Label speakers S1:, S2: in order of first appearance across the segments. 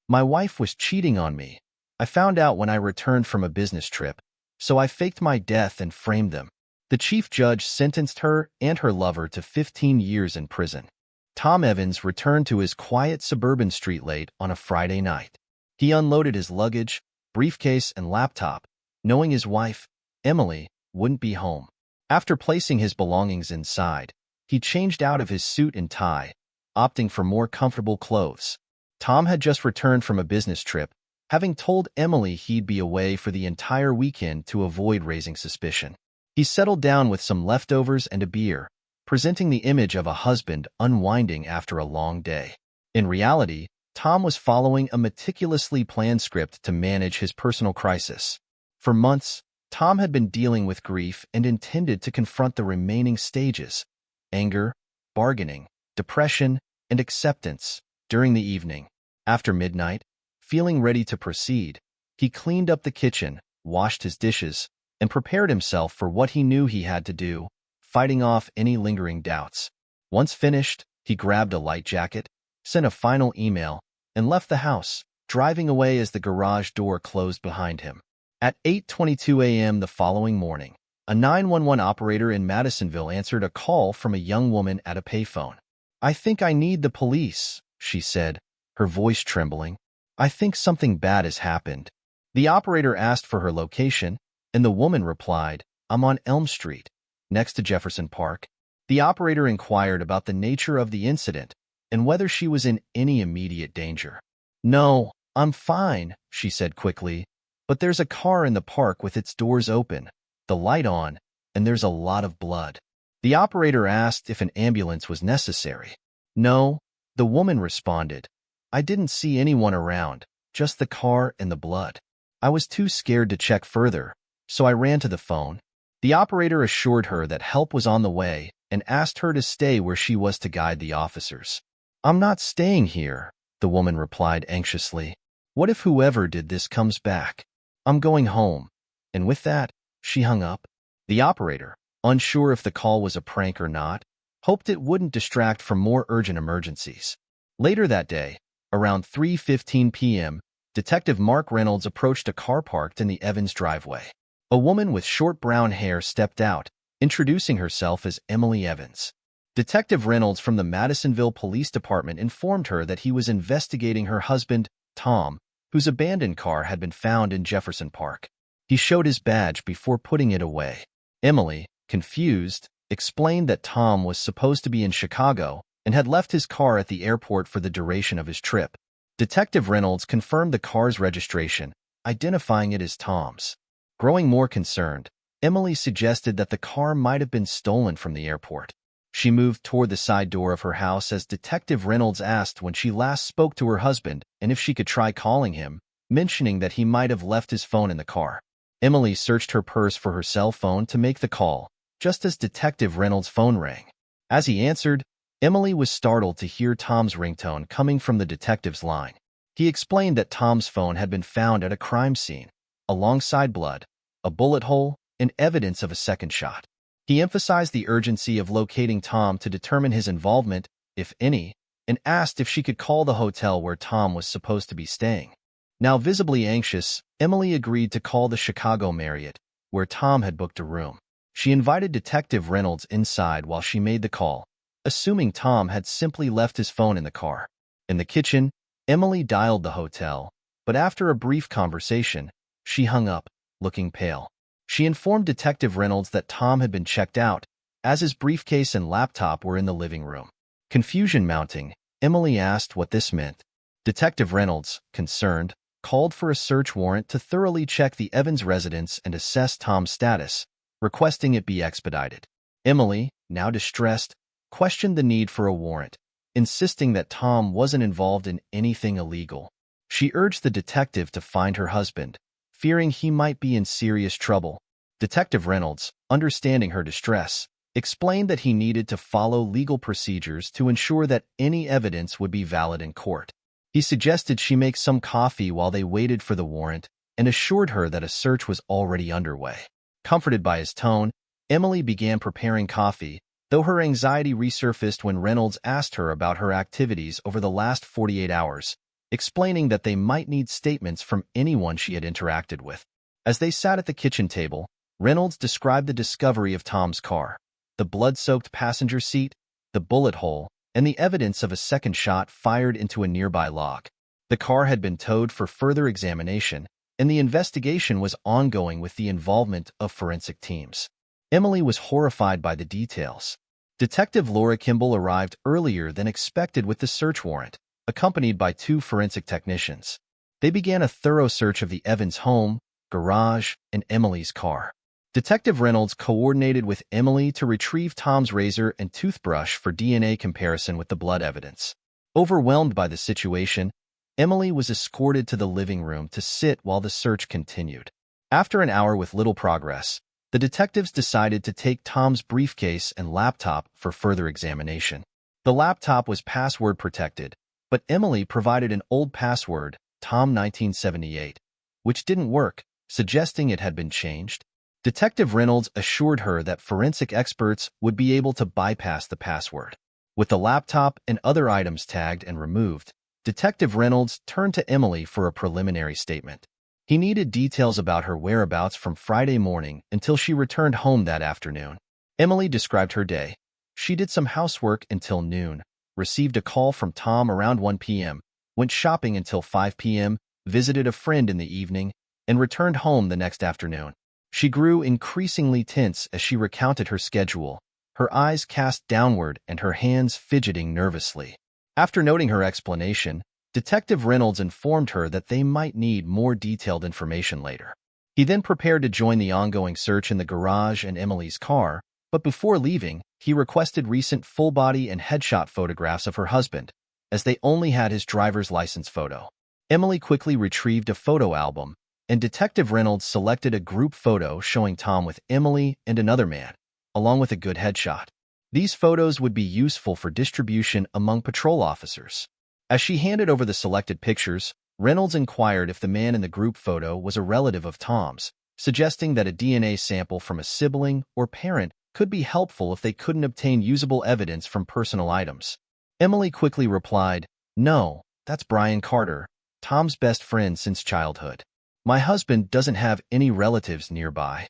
S1: My wife was cheating on me. I found out when I returned from a business trip, so I faked my death and framed them. The chief judge sentenced her and her lover to 15 years in prison. Tom Evans returned to his quiet suburban street late on a Friday night. He unloaded his luggage, briefcase, and laptop, knowing his wife, Emily, wouldn't be home. After placing his belongings inside, he changed out of his suit and tie, opting for more comfortable clothes. Tom had just returned from a business trip, having told Emily he'd be away for the entire weekend to avoid raising suspicion. He settled down with some leftovers and a beer, presenting the image of a husband unwinding after a long day. In reality, Tom was following a meticulously planned script to manage his personal crisis. For months, Tom had been dealing with grief and intended to confront the remaining stages: anger, bargaining, depression, and acceptance during the evening. After midnight, feeling ready to proceed, he cleaned up the kitchen, washed his dishes, and prepared himself for what he knew he had to do, fighting off any lingering doubts. Once finished, he grabbed a light jacket, sent a final email, and left the house, driving away as the garage door closed behind him. At 8:22 a.m. the following morning, a 911 operator in Madisonville answered a call from a young woman at a payphone. "I think I need the police," she said, her voice trembling. "I think something bad has happened." The operator asked for her location, and the woman replied, "I'm on Elm Street, next to Jefferson Park." The operator inquired about the nature of the incident and whether she was in any immediate danger. "No, I'm fine," she said quickly, "but there's a car in the park with its doors open, the light on, and there's a lot of blood." The operator asked if an ambulance was necessary. "No," the woman responded. "I didn't see anyone around, just the car and the blood. I was too scared to check further, so I ran to the phone." The operator assured her that help was on the way and asked her to stay where she was to guide the officers. "I'm not staying here," the woman replied anxiously. "What if whoever did this comes back? I'm going home." And with that, she hung up. The operator, unsure if the call was a prank or not, hoped it wouldn't distract from more urgent emergencies. Later that day, around 3:15 p.m., Detective Mark Reynolds approached a car parked in the Evans driveway. A woman with short brown hair stepped out, introducing herself as Emily Evans. Detective Reynolds from the Madisonville Police Department informed her that he was investigating her husband, Tom, whose abandoned car had been found in Jefferson Park. He showed his badge before putting it away. Emily, confused, explained that Tom was supposed to be in Chicago and had left his car at the airport for the duration of his trip. Detective Reynolds confirmed the car's registration, identifying it as Tom's. Growing more concerned, Emily suggested that the car might have been stolen from the airport. She moved toward the side door of her house as Detective Reynolds asked when she last spoke to her husband and if she could try calling him, mentioning that he might have left his phone in the car. Emily searched her purse for her cell phone to make the call, just as Detective Reynolds' phone rang. As he answered, Emily was startled to hear Tom's ringtone coming from the detective's line. He explained that Tom's phone had been found at a crime scene, alongside blood, a bullet hole, and evidence of a second shot. He emphasized the urgency of locating Tom to determine his involvement, if any, and asked if she could call the hotel where Tom was supposed to be staying. Now visibly anxious, Emily agreed to call the Chicago Marriott, where Tom had booked a room. She invited Detective Reynolds inside while she made the call, assuming Tom had simply left his phone in the car. In the kitchen, Emily dialed the hotel, but after a brief conversation, she hung up, looking pale. She informed Detective Reynolds that Tom had been checked out, as his briefcase and laptop were in the living room. Confusion mounting, Emily asked what this meant. Detective Reynolds, concerned, called for a search warrant to thoroughly check the Evans residence and assess Tom's status, requesting it be expedited. Emily, now distressed, questioned the need for a warrant, insisting that Tom wasn't involved in anything illegal. She urged the detective to find her husband, fearing he might be in serious trouble. Detective Reynolds, understanding her distress, explained that he needed to follow legal procedures to ensure that any evidence would be valid in court. He suggested she make some coffee while they waited for the warrant and assured her that a search was already underway. Comforted by his tone, Emily began preparing coffee, though her anxiety resurfaced when Reynolds asked her about her activities over the last 48 hours, explaining that they might need statements from anyone she had interacted with. As they sat at the kitchen table, Reynolds described the discovery of Tom's car, the blood-soaked passenger seat, the bullet hole, and the evidence of a second shot fired into a nearby log. The car had been towed for further examination, and the investigation was ongoing with the involvement of forensic teams. Emily was horrified by the details. Detective Laura Kimball arrived earlier than expected with the search warrant, accompanied by 2 forensic technicians. They began a thorough search of the Evans home, garage, and Emily's car. Detective Reynolds coordinated with Emily to retrieve Tom's razor and toothbrush for DNA comparison with the blood evidence. Overwhelmed by the situation, Emily was escorted to the living room to sit while the search continued. After an hour with little progress, the detectives decided to take Tom's briefcase and laptop for further examination. The laptop was password protected, but Emily provided an old password, Tom1978, which didn't work, suggesting it had been changed. Detective Reynolds assured her that forensic experts would be able to bypass the password. With the laptop and other items tagged and removed, Detective Reynolds turned to Emily for a preliminary statement. He needed details about her whereabouts from Friday morning until she returned home that afternoon. Emily described her day. She did some housework until noon, received a call from Tom around 1 p.m., went shopping until 5 p.m., visited a friend in the evening, and returned home the next afternoon. She grew increasingly tense as she recounted her schedule, her eyes cast downward and her hands fidgeting nervously. After noting her explanation, Detective Reynolds informed her that they might need more detailed information later. He then prepared to join the ongoing search in the garage and Emily's car, but before leaving, he requested recent full-body and headshot photographs of her husband, as they only had his driver's license photo. Emily quickly retrieved a photo album, and Detective Reynolds selected a group photo showing Tom with Emily and another man, along with a good headshot. These photos would be useful for distribution among patrol officers. As she handed over the selected pictures, Reynolds inquired if the man in the group photo was a relative of Tom's, suggesting that a DNA sample from a sibling or parent could be helpful if they couldn't obtain usable evidence from personal items. Emily quickly replied, "No, that's Brian Carter, Tom's best friend since childhood. My husband doesn't have any relatives nearby."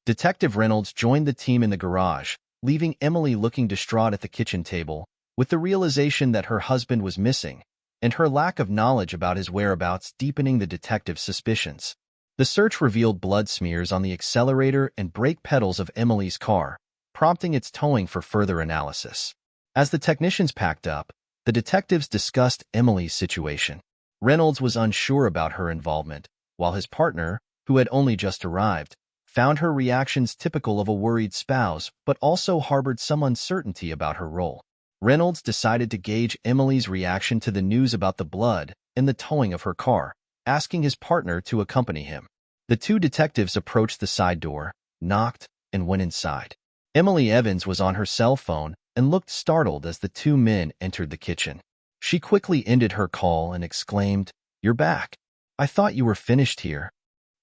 S1: Detective Reynolds joined the team in the garage, leaving Emily looking distraught at the kitchen table, with the realization that her husband was missing, and her lack of knowledge about his whereabouts deepening the detective's suspicions. The search revealed blood smears on the accelerator and brake pedals of Emily's car, prompting its towing for further analysis. As the technicians packed up, the detectives discussed Emily's situation. Reynolds was unsure about her involvement, while his partner, who had only just arrived, found her reactions typical of a worried spouse but also harbored some uncertainty about her role. Reynolds decided to gauge Emily's reaction to the news about the blood and the towing of her car, asking his partner to accompany him. The 2 detectives approached the side door, knocked, and went inside. Emily Evans was on her cell phone and looked startled as the 2 men entered the kitchen. She quickly ended her call and exclaimed, "You're back. I thought you were finished here."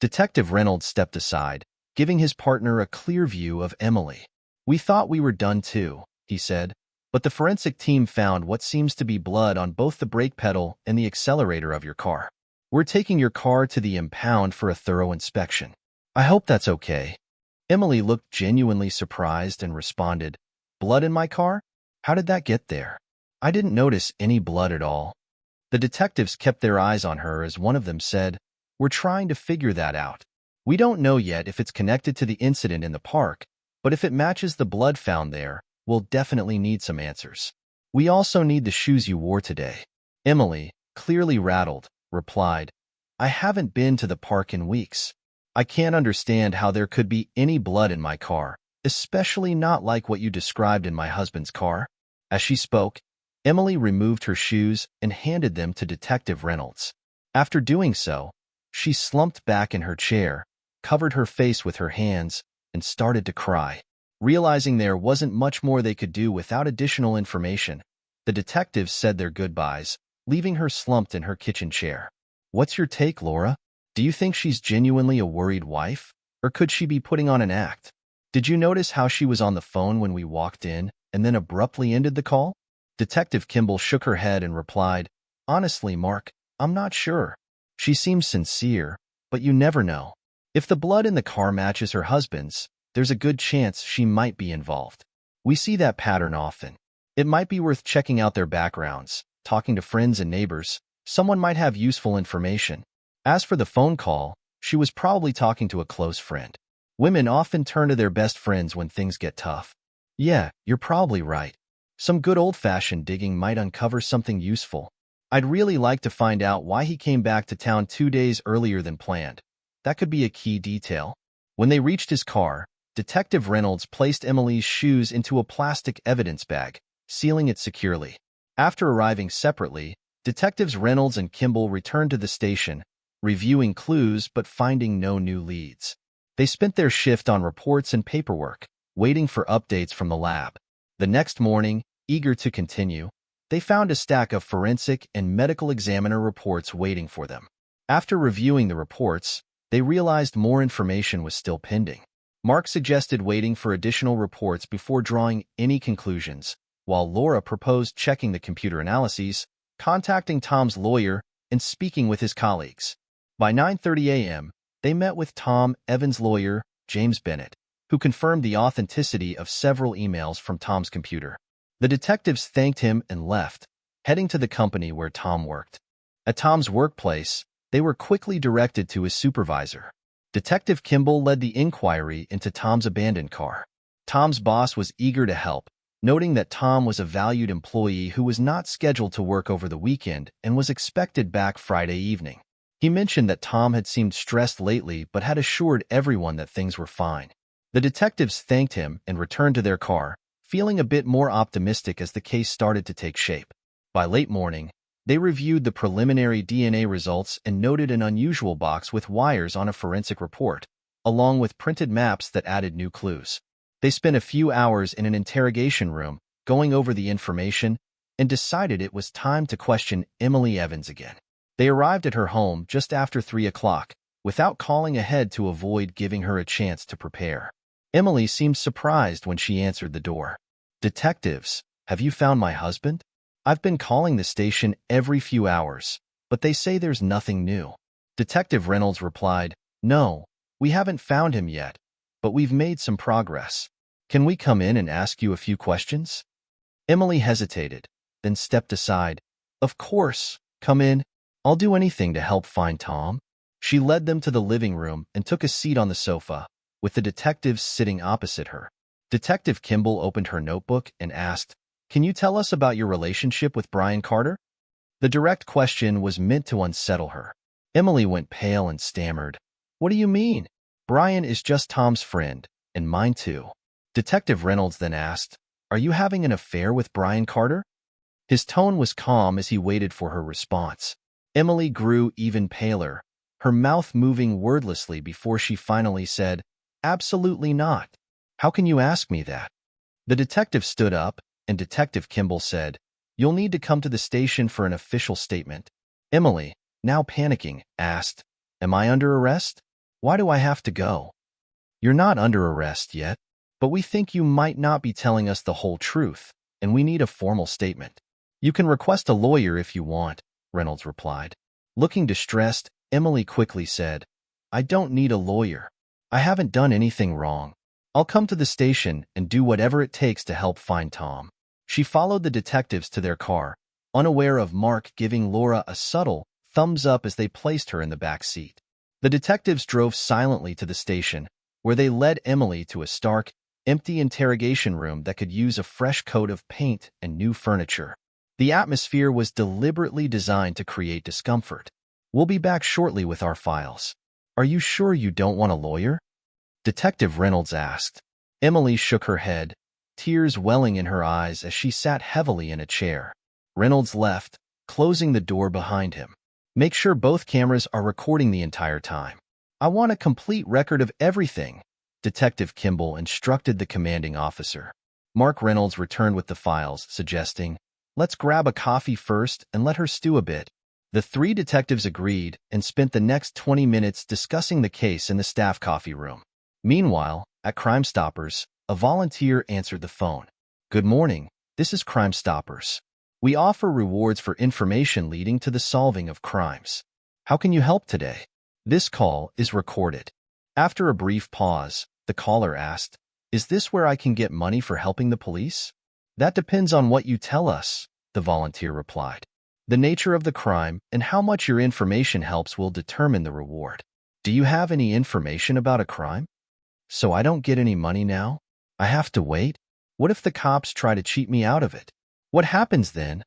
S1: Detective Reynolds stepped aside, giving his partner a clear view of Emily. "We thought we were done too," he said, "but the forensic team found what seems to be blood on both the brake pedal and the accelerator of your car. We're taking your car to the impound for a thorough inspection." "I hope that's okay." Emily looked genuinely surprised and responded, "Blood in my car? How did that get there? I didn't notice any blood at all." The detectives kept their eyes on her as one of them said, "We're trying to figure that out. We don't know yet if it's connected to the incident in the park, but if it matches the blood found there, we'll definitely need some answers. We also need the shoes you wore today." Emily, clearly rattled, replied, "I haven't been to the park in weeks. I can't understand how there could be any blood in my car, especially not like what you described in my husband's car." As she spoke, Emily removed her shoes and handed them to Detective Reynolds. After doing so, she slumped back in her chair, covered her face with her hands, and started to cry. Realizing there wasn't much more they could do without additional information, the detectives said their goodbyes, leaving her slumped in her kitchen chair. "What's your take, Laura? Do you think she's genuinely a worried wife, or could she be putting on an act? Did you notice how she was on the phone when we walked in and then abruptly ended the call?" Detective Kimball shook her head and replied, "Honestly, Mark, I'm not sure. She seems sincere, but you never know. If the blood in the car matches her husband's, there's a good chance she might be involved. We see that pattern often. It might be worth checking out their backgrounds, talking to friends and neighbors. Someone might have useful information. As for the phone call, she was probably talking to a close friend. Women often turn to their best friends when things get tough. Yeah, you're probably right. Some good old-fashioned digging might uncover something useful. I'd really like to find out why he came back to town 2 days earlier than planned. That could be a key detail. When they reached his car, Detective Reynolds placed Emily's shoes into a plastic evidence bag, sealing it securely. After arriving separately, Detectives Reynolds and Kimball returned to the station, reviewing clues but finding no new leads. They spent their shift on reports and paperwork, waiting for updates from the lab. The next morning, eager to continue, they found a stack of forensic and medical examiner reports waiting for them. After reviewing the reports, they realized more information was still pending. Mark suggested waiting for additional reports before drawing any conclusions, while Laura proposed checking the computer analyses, contacting Tom's lawyer, and speaking with his colleagues. By 9:30 a.m., they met with Tom Evans' lawyer, James Bennett, who confirmed the authenticity of several emails from Tom's computer. The detectives thanked him and left, heading to the company where Tom worked. At Tom's workplace, they were quickly directed to his supervisor. Detective Kimball led the inquiry into Tom's abandoned car. Tom's boss was eager to help, noting that Tom was a valued employee who was not scheduled to work over the weekend and was expected back Friday evening. He mentioned that Tom had seemed stressed lately but had assured everyone that things were fine. The detectives thanked him and returned to their car, feeling a bit more optimistic as the case started to take shape. By late morning, they reviewed the preliminary DNA results and noted an unusual box with wires on a forensic report, along with printed maps that added new clues. They spent a few hours in an interrogation room, going over the information, and decided it was time to question Emily Evans again. They arrived at her home just after 3 o'clock, without calling ahead to avoid giving her a chance to prepare. Emily seemed surprised when she answered the door. "Detectives, have you found my husband? I've been calling the station every few hours, but they say there's nothing new." Detective Reynolds replied, "No, we haven't found him yet, but we've made some progress. Can we come in and ask you a few questions?" Emily hesitated, then stepped aside. "Of course, come in. I'll do anything to help find Tom." She led them to the living room and took a seat on the sofa, with the detectives sitting opposite her. Detective Kimball opened her notebook and asked, "Can you tell us about your relationship with Brian Carter?" The direct question was meant to unsettle her. Emily went pale and stammered, "What do you mean? Brian is just Tom's friend, and mine too." Detective Reynolds then asked, "Are you having an affair with Brian Carter?" His tone was calm as he waited for her response. Emily grew even paler, her mouth moving wordlessly before she finally said, "Absolutely not. How can you ask me that?" The detective stood up, and Detective Kimball said, "You'll need to come to the station for an official statement." Emily, now panicking, asked, "Am I under arrest? Why do I have to go?" "You're not under arrest yet, but we think you might not be telling us the whole truth, and we need a formal statement." "You can request a lawyer if you want," Reynolds replied. Looking distressed, Emily quickly said, "I don't need a lawyer. I haven't done anything wrong. I'll come to the station and do whatever it takes to help find Tom." She followed the detectives to their car, unaware of Mark giving Laura a subtle thumbs up as they placed her in the back seat. The detectives drove silently to the station, where they led Emily to a stark, empty interrogation room that could use a fresh coat of paint and new furniture. The atmosphere was deliberately designed to create discomfort. "We'll be back shortly with our files. Are you sure you don't want a lawyer?" Detective Reynolds asked. Emily shook her head, tears welling in her eyes as she sat heavily in a chair. Reynolds left, closing the door behind him. "Make sure both cameras are recording the entire time. I want a complete record of everything," Detective Kimball instructed the commanding officer. Mark Reynolds returned with the files, suggesting, "Let's grab a coffee first and let her stew a bit." The three detectives agreed and spent the next 20 minutes discussing the case in the staff coffee room. Meanwhile, at Crime Stoppers, a volunteer answered the phone. "Good morning, this is Crime Stoppers. We offer rewards for information leading to the solving of crimes. How can you help today? This call is recorded. After a brief pause, the caller asked, "Is this where I can get money for helping the police?" "That depends on what you tell us," the volunteer replied. "The nature of the crime and how much your information helps will determine the reward." "Do you have any information about a crime?" "So I don't get any money now? I have to wait? What if the cops try to cheat me out of it?" "What happens then?"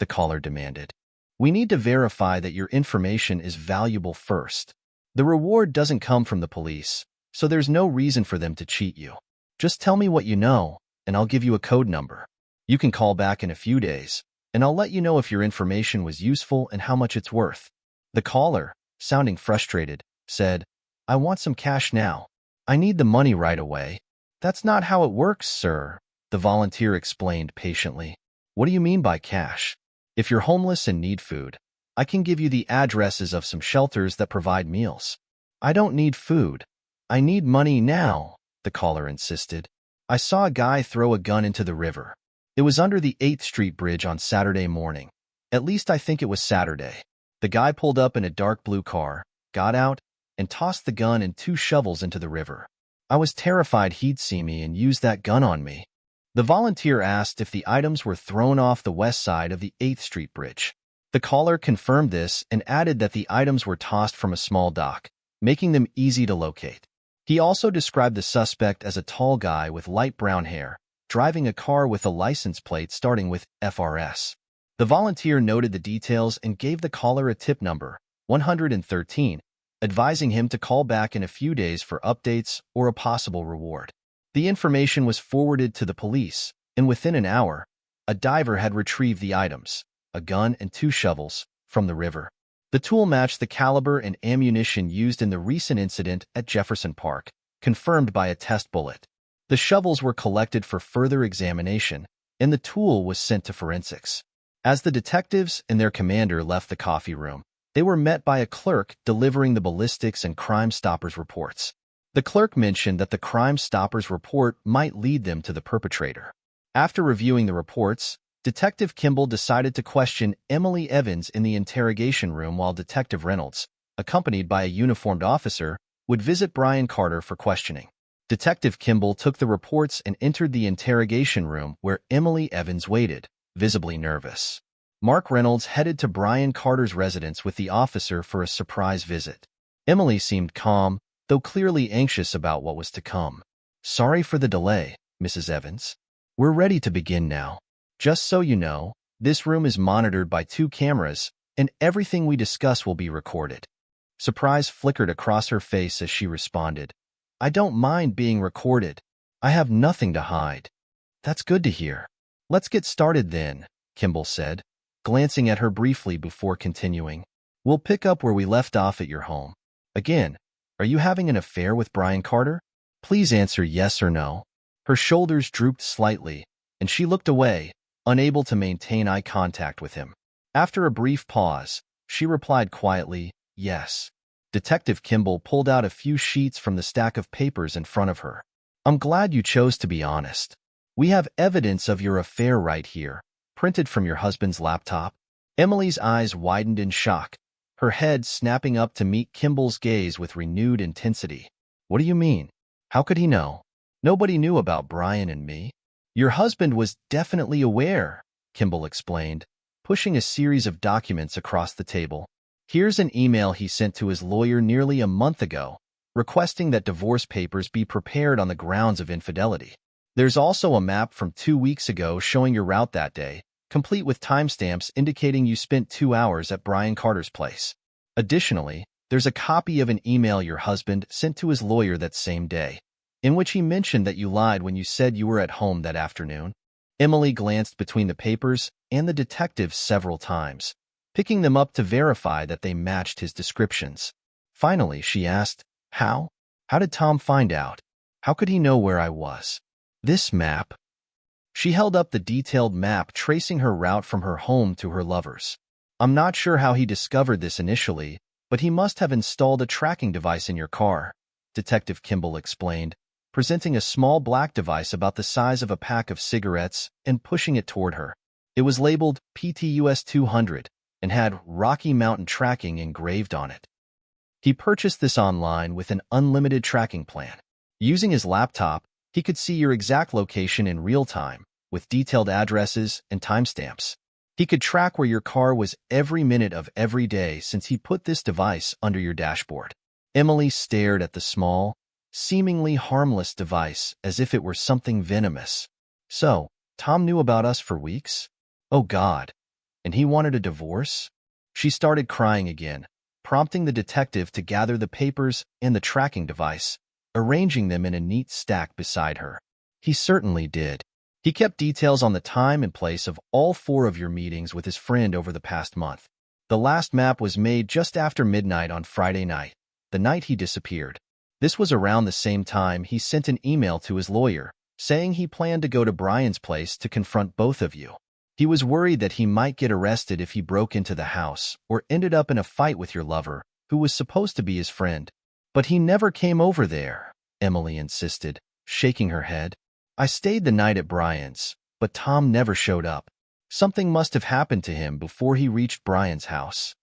S1: the caller demanded. "We need to verify that your information is valuable first. The reward doesn't come from the police, so there's no reason for them to cheat you. Just tell me what you know, and I'll give you a code number. You can call back in a few days, and I'll let you know if your information was useful and how much it's worth." The caller, sounding frustrated, said, "I want some cash now. I need the money right away." "That's not how it works, sir," the volunteer explained patiently. "What do you mean by cash? If you're homeless and need food, I can give you the addresses of some shelters that provide meals." "I don't need food. I need money now," the caller insisted. "I saw a guy throw a gun into the river. It was under the 8th Street Bridge on Saturday morning. At least I think it was Saturday. The guy pulled up in a dark blue car, got out, and tossed the gun and 2 shovels into the river. I was terrified he'd see me and use that gun on me." The volunteer asked if the items were thrown off the west side of the 8th Street Bridge. The caller confirmed this and added that the items were tossed from a small dock, making them easy to locate. He also described the suspect as a tall guy with light brown hair, driving a car with a license plate starting with FRS. The volunteer noted the details and gave the caller a tip number, 113, advising him to call back in a few days for updates or a possible reward. The information was forwarded to the police, and within an hour, a diver had retrieved the items, a gun and 2 shovels, from the river. The tool matched the caliber and ammunition used in the recent incident at Jefferson Park, confirmed by a test bullet. The shovels were collected for further examination, and the tool was sent to forensics. As the detectives and their commander left the coffee room, they were met by a clerk delivering the ballistics and Crime Stoppers reports. The clerk mentioned that the Crime Stoppers report might lead them to the perpetrator. After reviewing the reports, Detective Kimball decided to question Emily Evans in the interrogation room while Detective Reynolds, accompanied by a uniformed officer, would visit Brian Carter for questioning. Detective Kimball took the reports and entered the interrogation room where Emily Evans waited, visibly nervous. Mark Reynolds headed to Brian Carter's residence with the officer for a surprise visit. Emily seemed calm, though clearly anxious about what was to come. "Sorry for the delay, Mrs. Evans. We're ready to begin now. Just so you know, this room is monitored by 2 cameras, and everything we discuss will be recorded." Surprise flickered across her face as she responded, "I don't mind being recorded. I have nothing to hide." "That's good to hear. Let's get started then," Kimball said, glancing at her briefly before continuing. "We'll pick up where we left off at your home. Again, are you having an affair with Brian Carter? Please answer yes or no." Her shoulders drooped slightly, and she looked away, unable to maintain eye contact with him. After a brief pause, she replied quietly, "Yes." Detective Kimball pulled out a few sheets from the stack of papers in front of her. "I'm glad you chose to be honest. We have evidence of your affair right here, printed from your husband's laptop." Emily's eyes widened in shock, her head snapping up to meet Kimball's gaze with renewed intensity. "What do you mean? How could he know? Nobody knew about Brian and me." "Your husband was definitely aware," Kimball explained, pushing a series of documents across the table. "Here's an email he sent to his lawyer nearly a month ago, requesting that divorce papers be prepared on the grounds of infidelity. There's also a map from 2 weeks ago showing your route that day, complete with timestamps indicating you spent 2 hours at Brian Carter's place. Additionally, there's a copy of an email your husband sent to his lawyer that same day, in which he mentioned that you lied when you said you were at home that afternoon." Emily glanced between the papers and the detective several times, picking them up to verify that they matched his descriptions. Finally, she asked, "How? How did Tom find out? How could he know where I was?" "This map." She held up the detailed map tracing her route from her home to her lover's. "I'm not sure how he discovered this initially, but he must have installed a tracking device in your car," Detective Kimball explained, presenting a small black device about the size of a pack of cigarettes and pushing it toward her. It was labeled PTUS 200 and had Rocky Mountain tracking engraved on it. He purchased this online with an unlimited tracking plan. Using his laptop, he could see your exact location in real time, with detailed addresses and timestamps. He could track where your car was every minute of every day since he put this device under your dashboard. Emily stared at the small, seemingly harmless device as if it were something venomous. So, Tom knew about us for weeks? Oh God. And he wanted a divorce? She started crying again, prompting the detective to gather the papers and the tracking device, arranging them in a neat stack beside her. He certainly did. He kept details on the time and place of all 4 of your meetings with his friend over the past month. The last map was made just after midnight on Friday night, the night he disappeared. This was around the same time he sent an email to his lawyer, saying he planned to go to Brian's place to confront both of you. He was worried that he might get arrested if he broke into the house or ended up in a fight with your lover, who was supposed to be his friend. But he never came over there, Emily insisted, shaking her head. I stayed the night at Brian's, but Tom never showed up. Something must have happened to him before he reached Brian's house.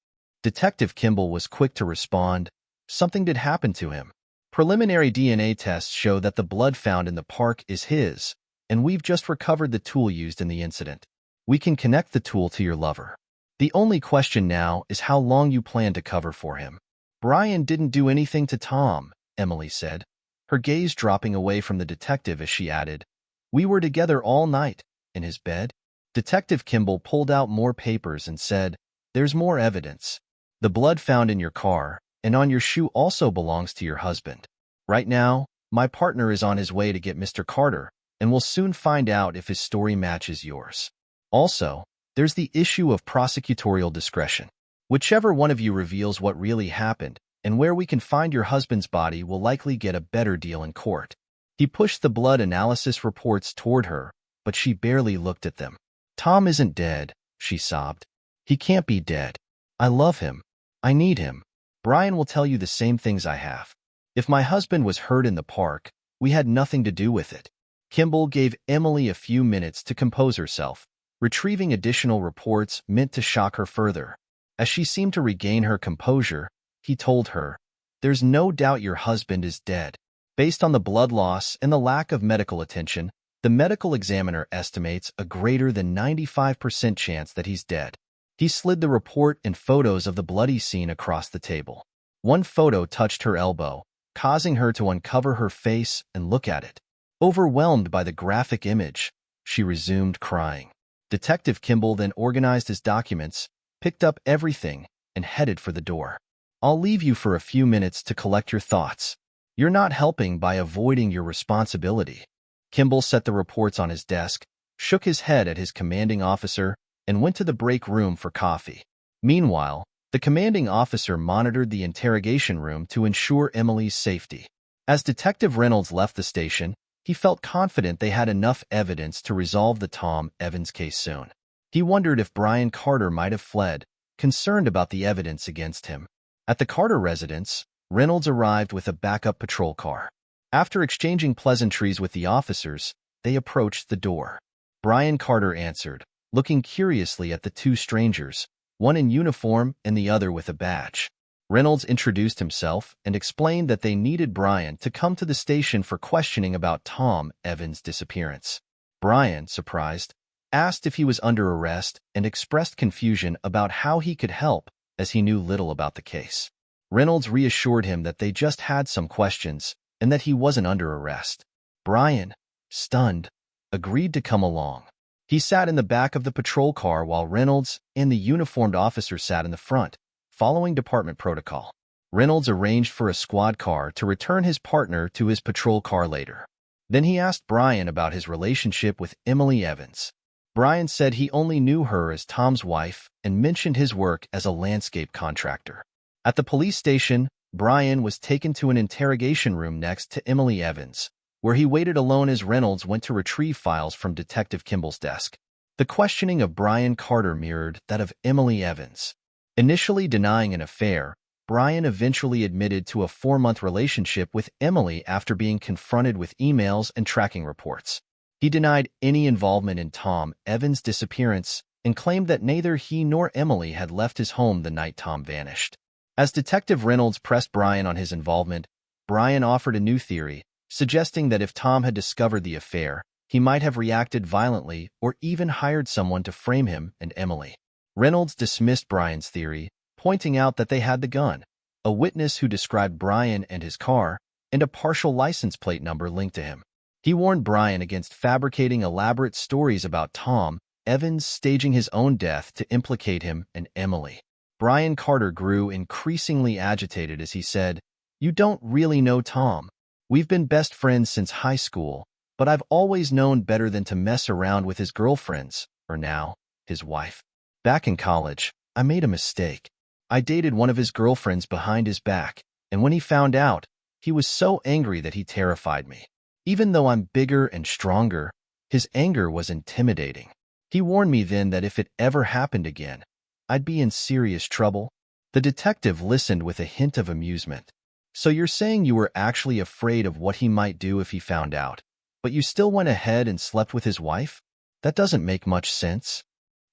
S1: Detective Kimball was quick to respond. Something did happen to him. Preliminary DNA tests show that the blood found in the park is his, and we've just recovered the tool used in the incident. We can connect the tool to your lover. The only question now is how long you plan to cover for him. Brian didn't do anything to Tom, Emily said, her gaze dropping away from the detective as she added, we were together all night, in his bed. Detective Kimball pulled out more papers and said, there's more evidence. The blood found in your car and on your shoe also belongs to your husband. Right now, my partner is on his way to get Mr. Carter, and will soon find out if his story matches yours. Also, there's the issue of prosecutorial discretion. Whichever one of you reveals what really happened and where we can find your husband's body will likely get a better deal in court. He pushed the blood analysis reports toward her, but she barely looked at them. Tom isn't dead, she sobbed. He can't be dead. I love him. I need him. Brian will tell you the same things I have. If my husband was hurt in the park, we had nothing to do with it. Kimball gave Emily a few minutes to compose herself, retrieving additional reports meant to shock her further. As she seemed to regain her composure, he told her, there's no doubt your husband is dead. Based on the blood loss and the lack of medical attention, the medical examiner estimates a greater than 95% chance that he's dead. He slid the report and photos of the bloody scene across the table. One photo touched her elbow, causing her to uncover her face and look at it. Overwhelmed by the graphic image, she resumed crying. Detective Kimball then organized his documents, picked up everything, and headed for the door. I'll leave you for a few minutes to collect your thoughts. You're not helping by avoiding your responsibility. Kimball set the reports on his desk, shook his head at his commanding officer, and went to the break room for coffee. Meanwhile, the commanding officer monitored the interrogation room to ensure Emily's safety. As Detective Reynolds left the station, he felt confident they had enough evidence to resolve the Tom Evans case soon. He wondered if Brian Carter might have fled, concerned about the evidence against him. At the Carter residence, Reynolds arrived with a backup patrol car. After exchanging pleasantries with the officers, they approached the door. Brian Carter answered, looking curiously at the 2 strangers, one in uniform and the other with a badge. Reynolds introduced himself and explained that they needed Brian to come to the station for questioning about Tom Evans' disappearance. Brian, surprised, asked if he was under arrest and expressed confusion about how he could help, as he knew little about the case. Reynolds reassured him that they just had some questions and that he wasn't under arrest. Brian, stunned, agreed to come along. He sat in the back of the patrol car while Reynolds and the uniformed officer sat in the front, following department protocol. Reynolds arranged for a squad car to return his partner to his patrol car later. Then he asked Brian about his relationship with Emily Evans. Brian said he only knew her as Tom's wife and mentioned his work as a landscape contractor. At the police station, Brian was taken to an interrogation room next to Emily Evans, where he waited alone as Reynolds went to retrieve files from Detective Kimball's desk. The questioning of Brian Carter mirrored that of Emily Evans. Initially denying an affair, Brian eventually admitted to a 4-month relationship with Emily after being confronted with emails and tracking reports. He denied any involvement in Tom Evans' disappearance and claimed that neither he nor Emily had left his home the night Tom vanished. As Detective Reynolds pressed Brian on his involvement, Brian offered a new theory, suggesting that if Tom had discovered the affair, he might have reacted violently or even hired someone to frame him and Emily. Reynolds dismissed Brian's theory, pointing out that they had the gun, a witness who described Brian and his car, and a partial license plate number linked to him. He warned Brian against fabricating elaborate stories about Tom Evans staging his own death to implicate him and Emily. Brian Carter grew increasingly agitated as he said, "You don't really know Tom. We've been best friends since high school, but I've always known better than to mess around with his girlfriends, or now, his wife. Back in college, I made a mistake. I dated one of his girlfriends behind his back, and when he found out, he was so angry that he terrified me. Even though I'm bigger and stronger, his anger was intimidating. He warned me then that if it ever happened again, I'd be in serious trouble." The detective listened with a hint of amusement. "So you're saying you were actually afraid of what he might do if he found out, but you still went ahead and slept with his wife? That doesn't make much sense."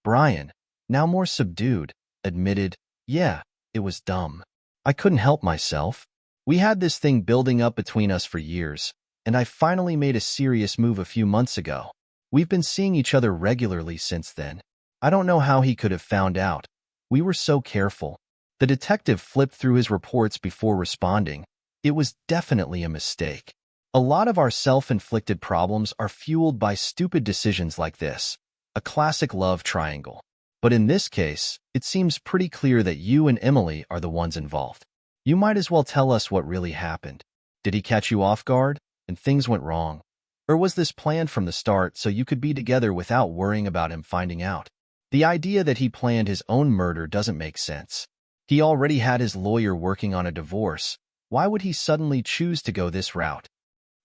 S1: Brian, now more subdued, admitted, "Yeah, it was dumb. I couldn't help myself. We had this thing building up between us for years, and I finally made a serious move a few months ago. We've been seeing each other regularly since then. I don't know how he could have found out. We were so careful." The detective flipped through his reports before responding. "It was definitely a mistake. A lot of our self-inflicted problems are fueled by stupid decisions like this, a classic love triangle. But in this case, it seems pretty clear that you and Emily are the ones involved. You might as well tell us what really happened. Did he catch you off guard, and things went wrong? Or was this planned from the start so you could be together without worrying about him finding out? The idea that he planned his own murder doesn't make sense. He already had his lawyer working on a divorce. Why would he suddenly choose to go this route?"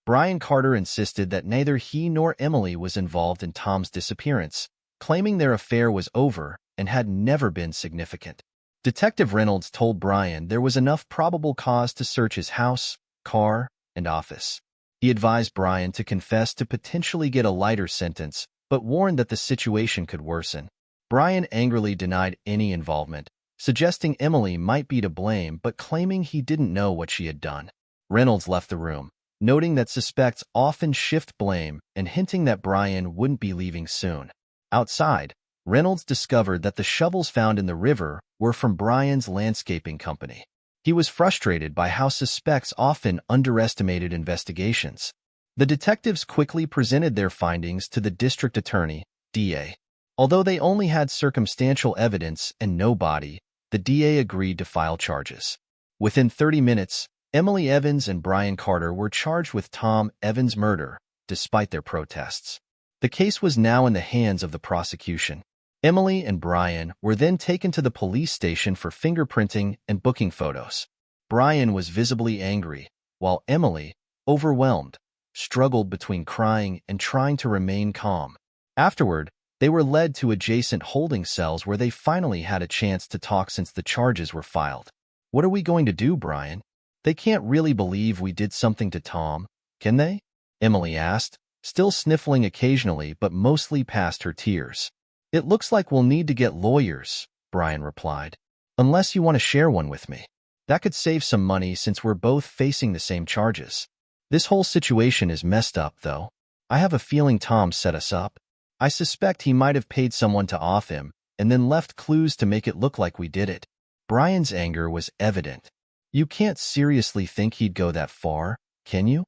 S1: Brian Carter insisted that neither he nor Emily was involved in Tom's disappearance, claiming their affair was over and had never been significant. Detective Reynolds told Brian there was enough probable cause to search his house, car, and office. He advised Brian to confess to potentially get a lighter sentence, but warned that the situation could worsen. Brian angrily denied any involvement, suggesting Emily might be to blame but claiming he didn't know what she had done. Reynolds left the room, noting that suspects often shift blame and hinting that Brian wouldn't be leaving soon. Outside, Reynolds discovered that the shovels found in the river were from Brian's landscaping company. He was frustrated by how suspects often underestimated investigations. The detectives quickly presented their findings to the district attorney, DA. Although they only had circumstantial evidence and no body, the DA agreed to file charges. Within 30 minutes, Emily Evans and Brian Carter were charged with Tom Evans' murder, despite their protests. The case was now in the hands of the prosecution. Emily and Brian were then taken to the police station for fingerprinting and booking photos. Brian was visibly angry, while Emily, overwhelmed, struggled between crying and trying to remain calm. Afterward, they were led to adjacent holding cells where they finally had a chance to talk since the charges were filed. "What are we going to do, Brian? They can't really believe we did something to Tom, can they?" Emily asked, still sniffling occasionally but mostly past her tears. "It looks like we'll need to get lawyers," Brian replied, "unless you want to share one with me. That could save some money since we're both facing the same charges. This whole situation is messed up, though. I have a feeling Tom set us up. I suspect he might have paid someone to off him and then left clues to make it look like we did it." Brian's anger was evident. "You can't seriously think he'd go that far, can you?"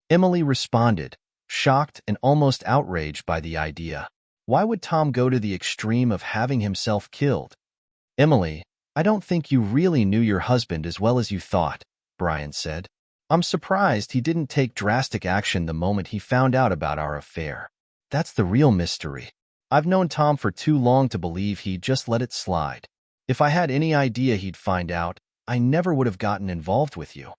S1: Emily responded, shocked and almost outraged by the idea. "Why would Tom go to the extreme of having himself killed?" "Emily, I don't think you really knew your husband as well as you thought," Brian said. "I'm surprised he didn't take drastic action the moment he found out about our affair. That's the real mystery. I've known Tom for too long to believe he'd just let it slide. If I had any idea he'd find out, I never would have gotten involved with you."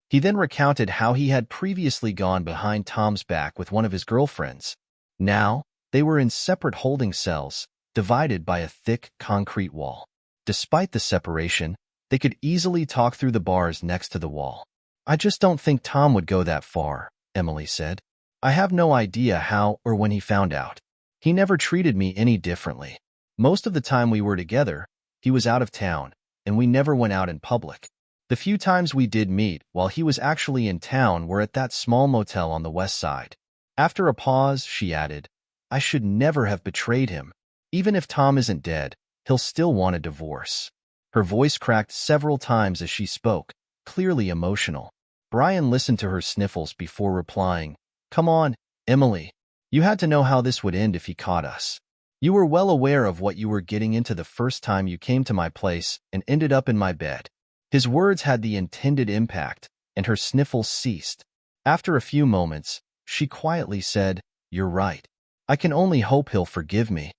S1: He then recounted how he had previously gone behind Tom's back with one of his girlfriends. Now, they were in separate holding cells, divided by a thick concrete wall. Despite the separation, they could easily talk through the bars next to the wall. "I just don't think Tom would go that far," Emily said. I have no idea how or when he found out. He never treated me any differently. Most of the time we were together, he was out of town, and we never went out in public. The few times we did meet while he was actually in town were at that small motel on the west side. After a pause, she added, I should never have betrayed him. Even if Tom isn't dead, he'll still want a divorce. Her voice cracked several times as she spoke, clearly emotional. Brian listened to her sniffles before replying, Come on, Emily. You had to know how this would end if he caught us. You were well aware of what you were getting into the first time you came to my place and ended up in my bed. His words had the intended impact, and her sniffles ceased. After a few moments, she quietly said, You're right. I can only hope he'll forgive me.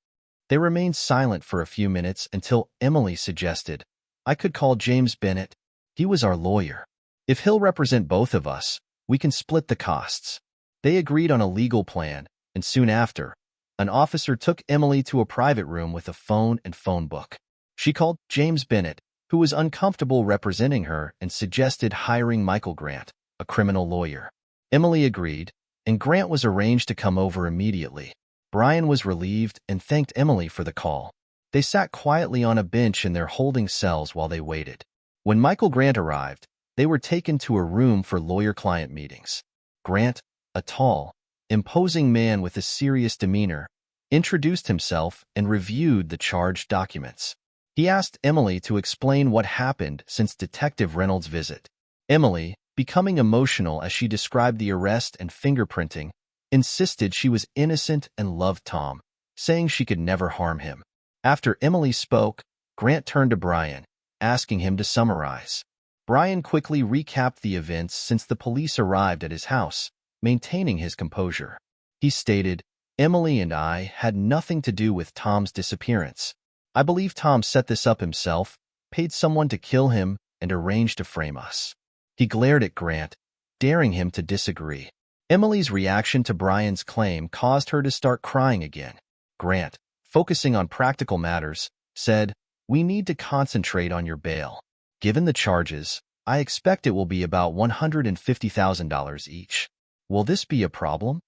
S1: They remained silent for a few minutes until Emily suggested, I could call James Bennett. He was our lawyer. If he'll represent both of us, we can split the costs. They agreed on a legal plan, and soon after, an officer took Emily to a private room with a phone and phone book. She called James Bennett, who was uncomfortable representing her, and suggested hiring Michael Grant, a criminal lawyer. Emily agreed, and Grant was arranged to come over immediately. Brian was relieved and thanked Emily for the call. They sat quietly on a bench in their holding cells while they waited. When Michael Grant arrived, they were taken to a room for lawyer-client meetings. Grant, a tall, imposing man with a serious demeanor, introduced himself and reviewed the charged documents. He asked Emily to explain what happened since Detective Reynolds' visit. Emily, becoming emotional as she described the arrest and fingerprinting, insisted she was innocent and loved Tom, saying she could never harm him. After Emily spoke, Grant turned to Brian, asking him to summarize. Brian quickly recapped the events since the police arrived at his house, maintaining his composure. He stated, Emily and I had nothing to do with Tom's disappearance. I believe Tom set this up himself, paid someone to kill him, and arranged to frame us. He glared at Grant, daring him to disagree. Emily's reaction to Brian's claim caused her to start crying again. Grant, focusing on practical matters, said, We need to concentrate on your bail. Given the charges, I expect it will be about $150,000 each. Will this be a problem?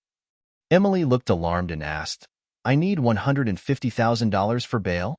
S1: Emily looked alarmed and asked, I need $150,000 for bail?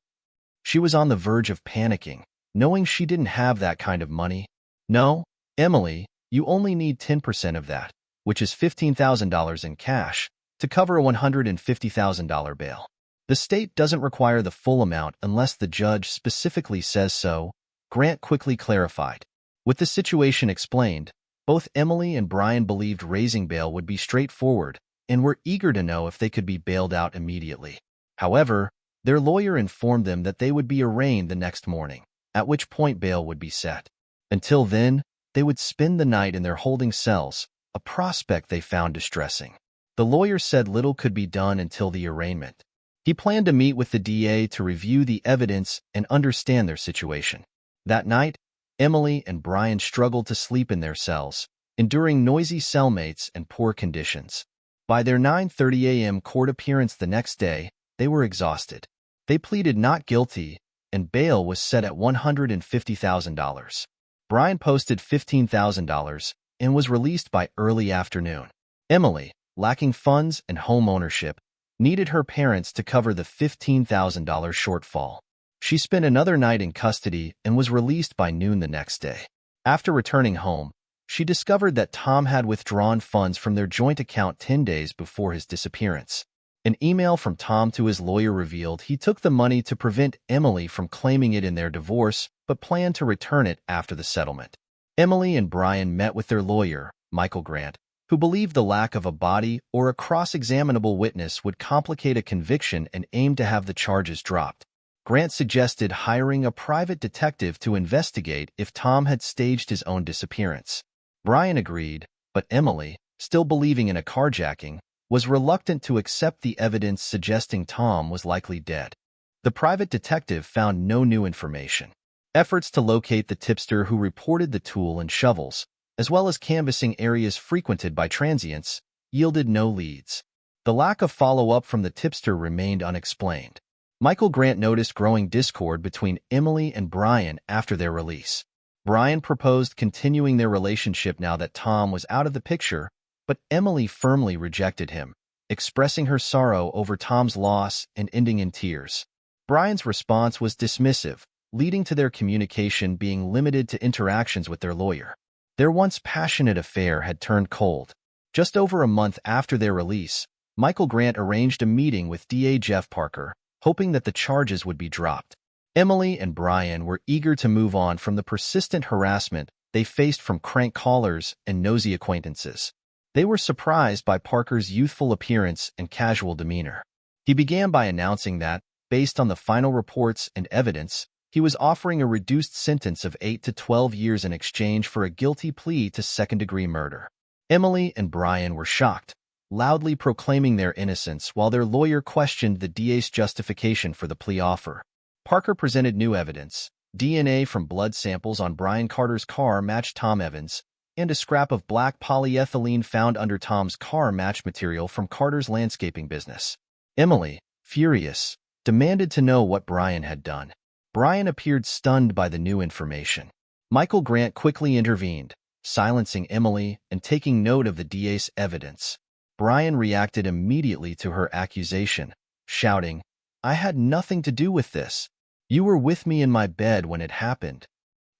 S1: She was on the verge of panicking, knowing she didn't have that kind of money. No, Emily, you only need 10% of that, which is $15,000 in cash, to cover a $150,000 bail. The state doesn't require the full amount unless the judge specifically says so, Grant quickly clarified. With the situation explained, both Emily and Brian believed raising bail would be straightforward and were eager to know if they could be bailed out immediately. However, their lawyer informed them that they would be arraigned the next morning, at which point bail would be set. Until then, they would spend the night in their holding cells, a prospect they found distressing. The lawyer said little could be done until the arraignment. He planned to meet with the DA to review the evidence and understand their situation. That night, Emily and Brian struggled to sleep in their cells, enduring noisy cellmates and poor conditions. By their 9:30 a.m. court appearance the next day, they were exhausted. They pleaded not guilty, and bail was set at $150,000. Brian posted $15,000 and was released by early afternoon. Emily, lacking funds and home ownership, needed her parents to cover the $15,000 shortfall. She spent another night in custody and was released by noon the next day. After returning home, she discovered that Tom had withdrawn funds from their joint account 10 days before his disappearance. An email from Tom to his lawyer revealed he took the money to prevent Emily from claiming it in their divorce, but planned to return it after the settlement. Emily and Brian met with their lawyer, Michael Grant, who believed the lack of a body or a cross-examinable witness would complicate a conviction and aimed to have the charges dropped. Grant suggested hiring a private detective to investigate if Tom had staged his own disappearance. Brian agreed, but Emily, still believing in a carjacking, was reluctant to accept the evidence suggesting Tom was likely dead. The private detective found no new information. Efforts to locate the tipster who reported the tool and shovels, as well as canvassing areas frequented by transients, yielded no leads. The lack of follow-up from the tipster remained unexplained. Michael Grant noticed growing discord between Emily and Brian after their release. Brian proposed continuing their relationship now that Tom was out of the picture, But Emily firmly rejected him, expressing her sorrow over Tom's loss and ending in tears. Brian's response was dismissive, leading to their communication being limited to interactions with their lawyer. Their once passionate affair had turned cold. Just over a month after their release, Michael Grant arranged a meeting with DA Jeff Parker, hoping that the charges would be dropped. Emily and Brian were eager to move on from the persistent harassment they faced from crank callers and nosy acquaintances. They were surprised by Parker's youthful appearance and casual demeanor. He began by announcing that, based on the final reports and evidence, he was offering a reduced sentence of 8 to 12 years in exchange for a guilty plea to second-degree murder. Emily and Brian were shocked, loudly proclaiming their innocence while their lawyer questioned the DA's justification for the plea offer. Parker presented new evidence. DNA from blood samples on Brian Carter's car matched Tom Evans', and a scrap of black polyethylene found under Tom's car matched material from Carter's landscaping business. Emily, furious, demanded to know what Brian had done. Brian appeared stunned by the new information. Michael Grant quickly intervened, silencing Emily and taking note of the DA's evidence. Brian reacted immediately to her accusation, shouting, "I had nothing to do with this. You were with me in my bed when it happened."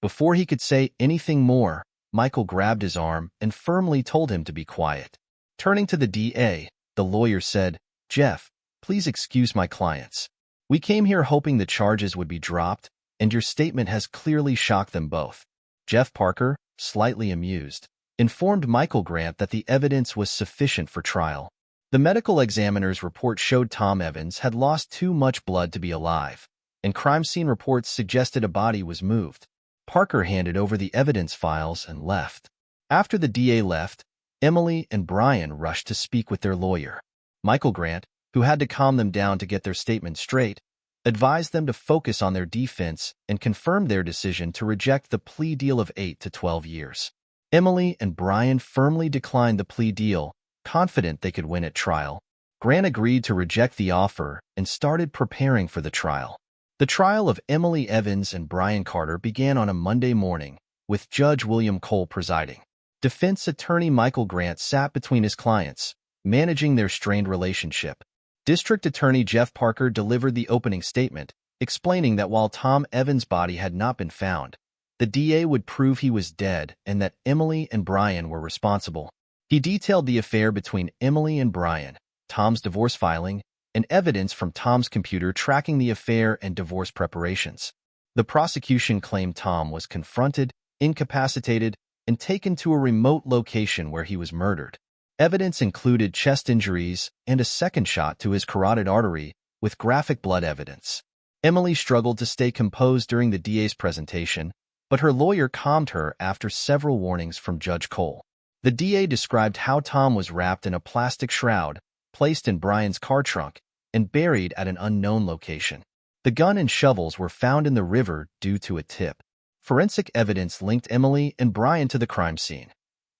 S1: Before he could say anything more, Michael grabbed his arm and firmly told him to be quiet. Turning to the DA, the lawyer said, "Jeff, please excuse my clients. We came here hoping the charges would be dropped, and your statement has clearly shocked them both." Jeff Parker, slightly amused, informed Michael Grant that the evidence was sufficient for trial. The medical examiner's report showed Tom Evans had lost too much blood to be alive, and crime scene reports suggested a body was moved. Parker handed over the evidence files and left. After the DA left, Emily and Brian rushed to speak with their lawyer. Michael Grant, who had to calm them down to get their statement straight, advised them to focus on their defense and confirmed their decision to reject the plea deal of 8 to 12 years. Emily and Brian firmly declined the plea deal, confident they could win at trial. Grant agreed to reject the offer and started preparing for the trial. The trial of Emily Evans and Brian Carter began on a Monday morning, with Judge William Cole presiding. Defense attorney Michael Grant sat between his clients, managing their strained relationship. District Attorney Jeff Parker delivered the opening statement, explaining that while Tom Evans' body had not been found, the DA would prove he was dead and that Emily and Brian were responsible. He detailed the affair between Emily and Brian, Tom's divorce filing, and evidence from Tom's computer tracking the affair and divorce preparations. The prosecution claimed Tom was confronted, incapacitated, and taken to a remote location where he was murdered. Evidence included chest injuries and a second shot to his carotid artery, with graphic blood evidence. Emily struggled to stay composed during the DA's presentation, but her lawyer calmed her after several warnings from Judge Cole. The DA described how Tom was wrapped in a plastic shroud, placed in Brian's car trunk, and buried at an unknown location. The gun and shovels were found in the river due to a tip. Forensic evidence linked Emily and Brian to the crime scene.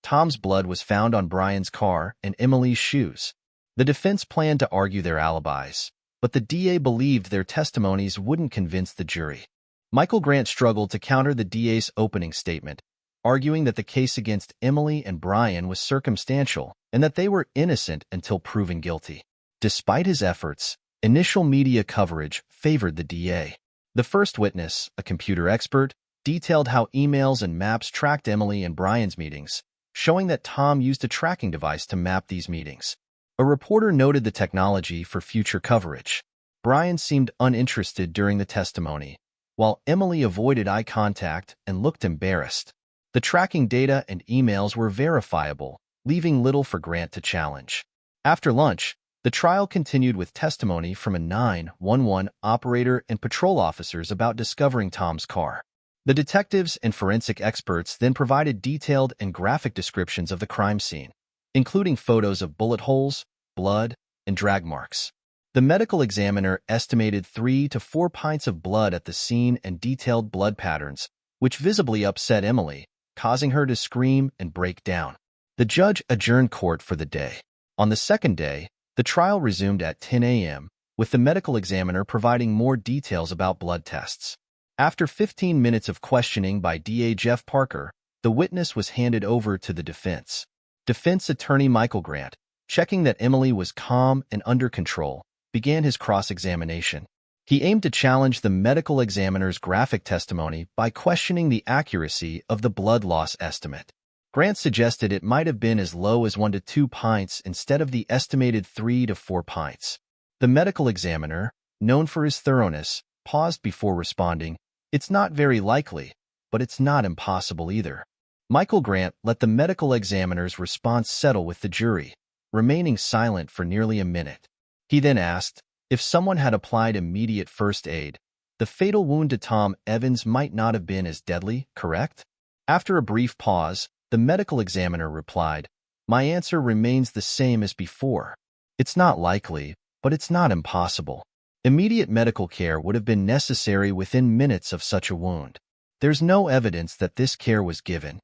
S1: Tom's blood was found on Brian's car and Emily's shoes. The defense planned to argue their alibis, but the DA believed their testimonies wouldn't convince the jury. Michael Grant struggled to counter the DA's opening statement, arguing that the case against Emily and Brian was circumstantial and that they were innocent until proven guilty. Despite his efforts, initial media coverage favored the DA. The first witness, a computer expert, detailed how emails and maps tracked Emily and Brian's meetings, showing that Tom used a tracking device to map these meetings. A reporter noted the technology for future coverage. Brian seemed uninterested during the testimony, while Emily avoided eye contact and looked embarrassed. The tracking data and emails were verifiable, leaving little for Grant to challenge. After lunch, the trial continued with testimony from a 911 operator and patrol officers about discovering Tom's car. The detectives and forensic experts then provided detailed and graphic descriptions of the crime scene, including photos of bullet holes, blood, and drag marks. The medical examiner estimated 3 to 4 pints of blood at the scene and detailed blood patterns, which visibly upset Emily, causing her to scream and break down. The judge adjourned court for the day. On the second day, the trial resumed at 10 a.m., with the medical examiner providing more details about blood tests. After 15 minutes of questioning by DA Jeff Parker, the witness was handed over to the defense. Defense attorney Michael Grant, checking that Emily was calm and under control, began his cross-examination. He aimed to challenge the medical examiner's graphic testimony by questioning the accuracy of the blood loss estimate. Grant suggested it might have been as low as 1 to 2 pints instead of the estimated 3 to 4 pints. The medical examiner, known for his thoroughness, paused before responding, "It's not very likely, but it's not impossible either." Michael Grant let the medical examiner's response settle with the jury, remaining silent for nearly a minute. He then asked, if someone had applied immediate first aid, the fatal wound to Tom Evans might not have been as deadly, correct? After a brief pause, the medical examiner replied, "My answer remains the same as before. It's not likely, but it's not impossible. Immediate medical care would have been necessary within minutes of such a wound. There's no evidence that this care was given."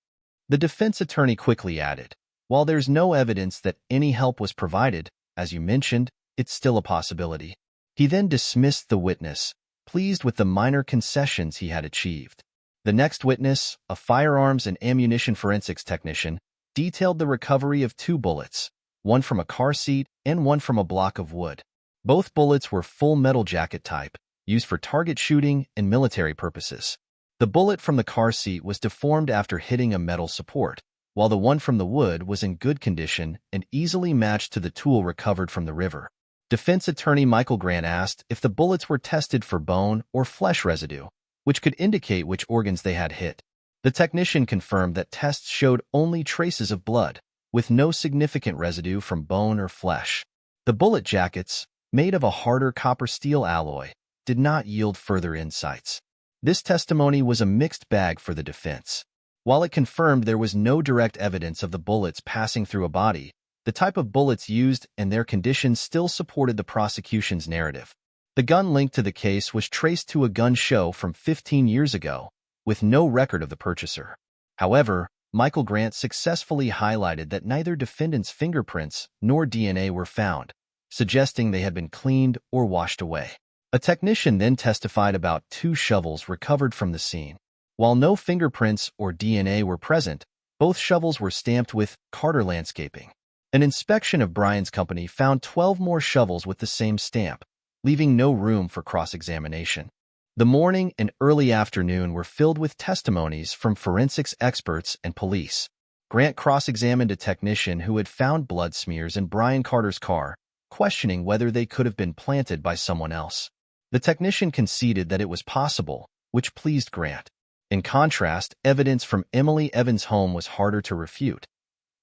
S1: The defense attorney quickly added, "While there's no evidence that any help was provided, as you mentioned, it's still a possibility." He then dismissed the witness, pleased with the minor concessions he had achieved. The next witness, a firearms and ammunition forensics technician, detailed the recovery of 2 bullets, one from a car seat and one from a block of wood. Both bullets were full metal jacket type, used for target shooting and military purposes. The bullet from the car seat was deformed after hitting a metal support, while the one from the wood was in good condition and easily matched to the tool recovered from the river. Defense attorney Michael Grant asked if the bullets were tested for bone or flesh residue, which could indicate which organs they had hit. The technician confirmed that tests showed only traces of blood, with no significant residue from bone or flesh. The bullet jackets, made of a harder copper-steel alloy, did not yield further insights. This testimony was a mixed bag for the defense. While it confirmed there was no direct evidence of the bullets passing through a body, the type of bullets used and their condition still supported the prosecution's narrative. The gun linked to the case was traced to a gun show from 15 years ago, with no record of the purchaser. However, Michael Grant successfully highlighted that neither defendant's fingerprints nor DNA were found, suggesting they had been cleaned or washed away. A technician then testified about 2 shovels recovered from the scene. While no fingerprints or DNA were present, both shovels were stamped with Carter Landscaping. An inspection of Bryan's company found 12 more shovels with the same stamp, leaving no room for cross-examination. The morning and early afternoon were filled with testimonies from forensics experts and police. Grant cross-examined a technician who had found blood smears in Bryan Carter's car, questioning whether they could have been planted by someone else. The technician conceded that it was possible, which pleased Grant. In contrast, evidence from Emily Evans' home was harder to refute.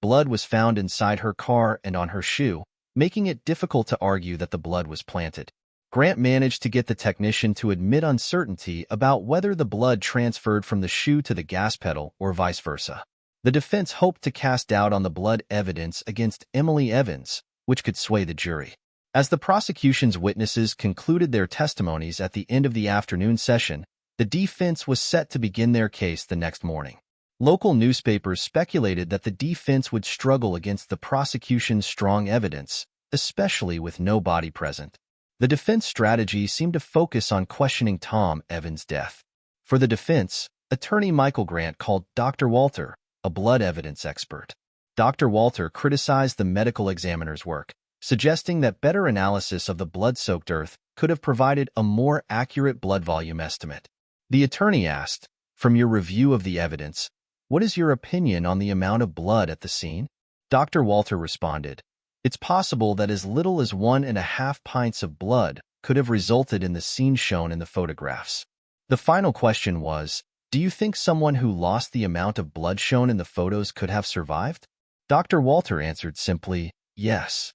S1: Blood was found inside her car and on her shoe, making it difficult to argue that the blood was planted. Grant managed to get the technician to admit uncertainty about whether the blood transferred from the shoe to the gas pedal or vice versa. The defense hoped to cast doubt on the blood evidence against Emily Evans, which could sway the jury. As the prosecution's witnesses concluded their testimonies at the end of the afternoon session, the defense was set to begin their case the next morning. Local newspapers speculated that the defense would struggle against the prosecution's strong evidence, especially with no body present. The defense strategy seemed to focus on questioning Tom Evans' death. For the defense, attorney Michael Grant called Dr. Walter, a blood evidence expert. Dr. Walter criticized the medical examiner's work, suggesting that better analysis of the blood-soaked earth could have provided a more accurate blood volume estimate. The attorney asked, "From your review of the evidence, what is your opinion on the amount of blood at the scene?" Dr. Walter responded, "It's possible that as little as 1.5 pints of blood could have resulted in the scene shown in the photographs." The final question was, "Do you think someone who lost the amount of blood shown in the photos could have survived?" Dr. Walter answered simply, "Yes."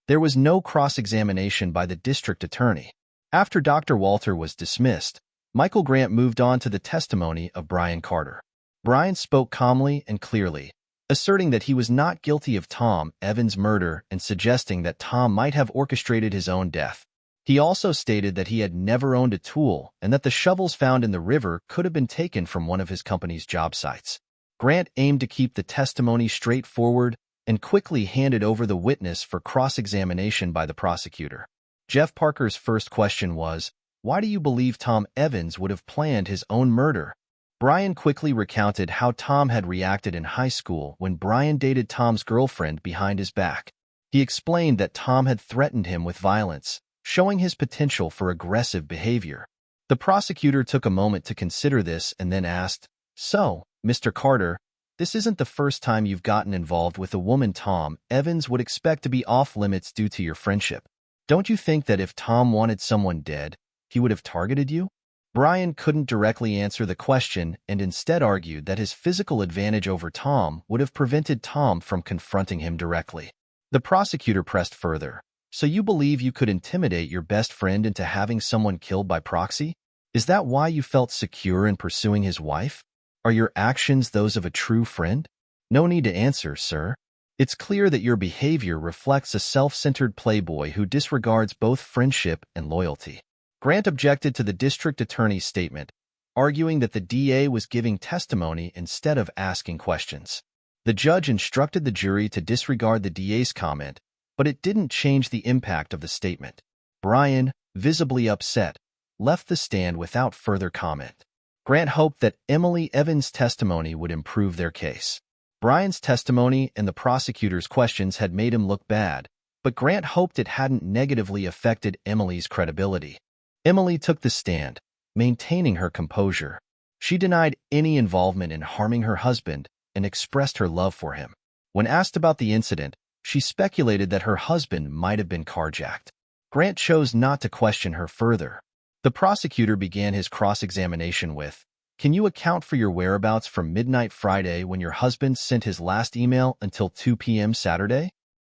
S1: There was no cross-examination by the district attorney. After Dr. Walter was dismissed, Michael Grant moved on to the testimony of Bryan Carter. Bryan spoke calmly and clearly, asserting that he was not guilty of Tom Evans' murder and suggesting that Tom might have orchestrated his own death. He also stated that he had never owned a tool and that the shovels found in the river could have been taken from one of his company's job sites. Grant aimed to keep the testimony straightforward and quickly handed over the witness for cross-examination by the prosecutor. Jeff Parker's first question was, "Why do you believe Tom Evans would have planned his own murder?" Brian quickly recounted how Tom had reacted in high school when Brian dated Tom's girlfriend behind his back. He explained that Tom had threatened him with violence, showing his potential for aggressive behavior. The prosecutor took a moment to consider this and then asked, "So, Mr. Carter, this isn't the first time you've gotten involved with a woman Tom Evans would expect to be off-limits due to your friendship. Don't you think that if Tom wanted someone dead, he would have targeted you?" Brian couldn't directly answer the question and instead argued that his physical advantage over Tom would have prevented Tom from confronting him directly. The prosecutor pressed further. "So you believe you could intimidate your best friend into having someone killed by proxy? Is that why you felt secure in pursuing his wife? Are your actions those of a true friend?" "No need to answer, sir. It's clear that your behavior reflects a self-centered playboy who disregards both friendship and loyalty." Grant objected to the district attorney's statement, arguing that the DA was giving testimony instead of asking questions. The judge instructed the jury to disregard the DA's comment, but it didn't change the impact of the statement. Brian, visibly upset, left the stand without further comment. Grant hoped that Emily Evans' testimony would improve their case. Brian's testimony and the prosecutor's questions had made him look bad, but Grant hoped it hadn't negatively affected Emily's credibility. Emily took the stand, maintaining her composure. She denied any involvement in harming her husband and expressed her love for him. When asked about the incident, she speculated that her husband might have been carjacked. Grant chose not to question her further. The prosecutor began his cross-examination with, "Can you account for your whereabouts from midnight Friday when your husband sent his last email until 2 p.m. Saturday?"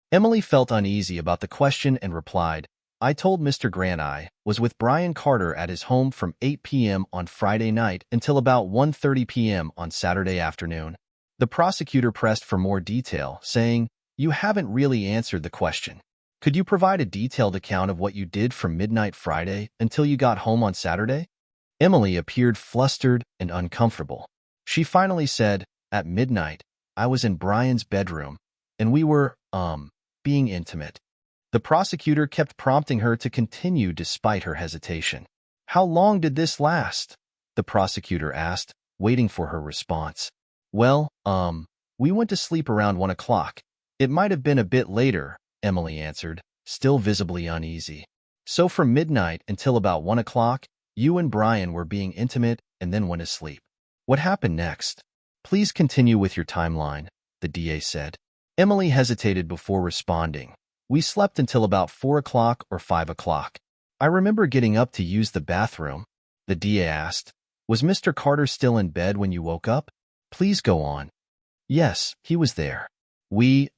S1: Emily felt uneasy about the question and replied, "I told Mr. Grant I was with Brian Carter at his home from 8 p.m. on Friday night until about 1:30 p.m. on Saturday afternoon." The prosecutor pressed for more detail, saying, "You haven't really answered the question. Could you provide a detailed account of what you did from midnight Friday until you got home on Saturday?" Emily appeared flustered and uncomfortable. She finally said, "At midnight, I was in Brian's bedroom, and we were, being intimate." The prosecutor kept prompting her to continue despite her hesitation. "How long did this last?" the prosecutor asked, waiting for her response. "Well, we went to sleep around 1 o'clock. It might have been a bit later," Emily answered, still visibly uneasy. "So from midnight until about 1 o'clock, you and Brian were being intimate and then went to sleep. What happened next?" "Please continue with your timeline," the DA said. Emily hesitated before responding. "We slept until about 4 o'clock or 5 o'clock. I remember getting up to use the bathroom," the DA asked. "Was Mr. Carter still in bed when you woke up?" "Please go on." "Yes, he was there. We,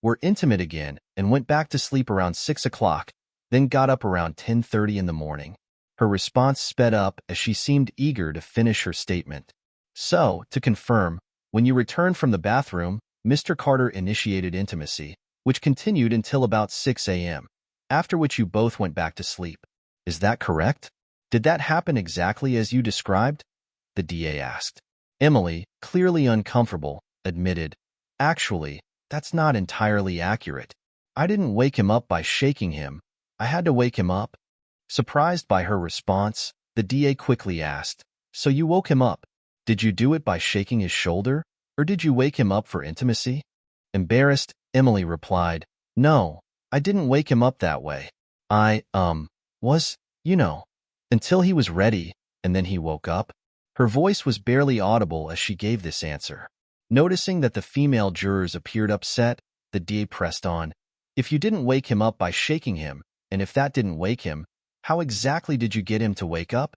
S1: were intimate again and went back to sleep around 6 o'clock, then got up around 10:30 in the morning." Her response sped up as she seemed eager to finish her statement. "So, to confirm, when you returned from the bathroom, Mr. Carter initiated intimacy, which continued until about 6 a.m., after which you both went back to sleep. Is that correct? Did that happen exactly as you described?" the DA asked. Emily, clearly uncomfortable, admitted, "Actually, that's not entirely accurate. I didn't wake him up by shaking him. I had to wake him up." Surprised by her response, the DA quickly asked, "So you woke him up. Did you do it by shaking his shoulder, or did you wake him up for intimacy?" Embarrassed, Emily replied, "No, I didn't wake him up that way. I, was, until he was ready, and then he woke up." Her voice was barely audible as she gave this answer. Noticing that the female jurors appeared upset, the DA pressed on, "If you didn't wake him up by shaking him, and if that didn't wake him, how exactly did you get him to wake up?"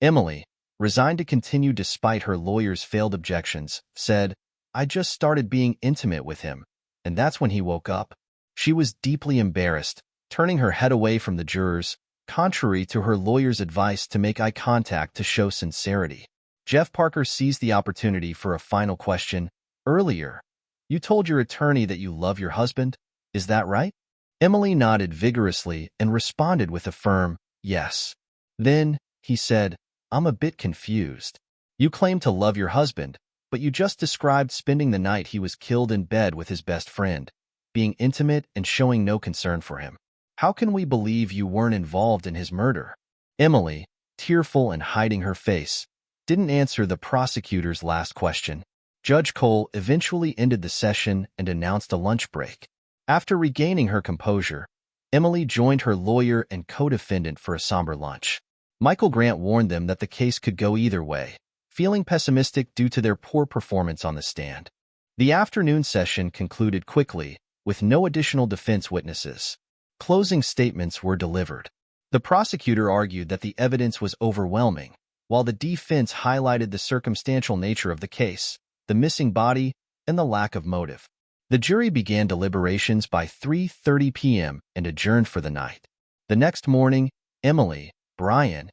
S1: Emily, resigned to continue despite her lawyer's failed objections, said, "I just started being intimate with him, and that's when he woke up." She was deeply embarrassed, turning her head away from the jurors, contrary to her lawyer's advice to make eye contact to show sincerity. Jeff Parker seized the opportunity for a final question. "Earlier, you told your attorney that you love your husband. Is that right?" Emily nodded vigorously and responded with a firm, "Yes." "Then," he said, "I'm a bit confused. You claim to love your husband, but you just described spending the night he was killed in bed with his best friend, being intimate and showing no concern for him. How can we believe you weren't involved in his murder?" Emily, tearful and hiding her face, didn't answer the prosecutor's last question. Judge Cole eventually ended the session and announced a lunch break. After regaining her composure, Emily joined her lawyer and co-defendant for a somber lunch. Michael Grant warned them that the case could go either way, feeling pessimistic due to their poor performance on the stand. The afternoon session concluded quickly, with no additional defense witnesses. Closing statements were delivered. The prosecutor argued that the evidence was overwhelming, while the defense highlighted the circumstantial nature of the case, the missing body, and the lack of motive. The jury began deliberations by 3:30 p.m. and adjourned for the night. The next morning, Emily, Brian,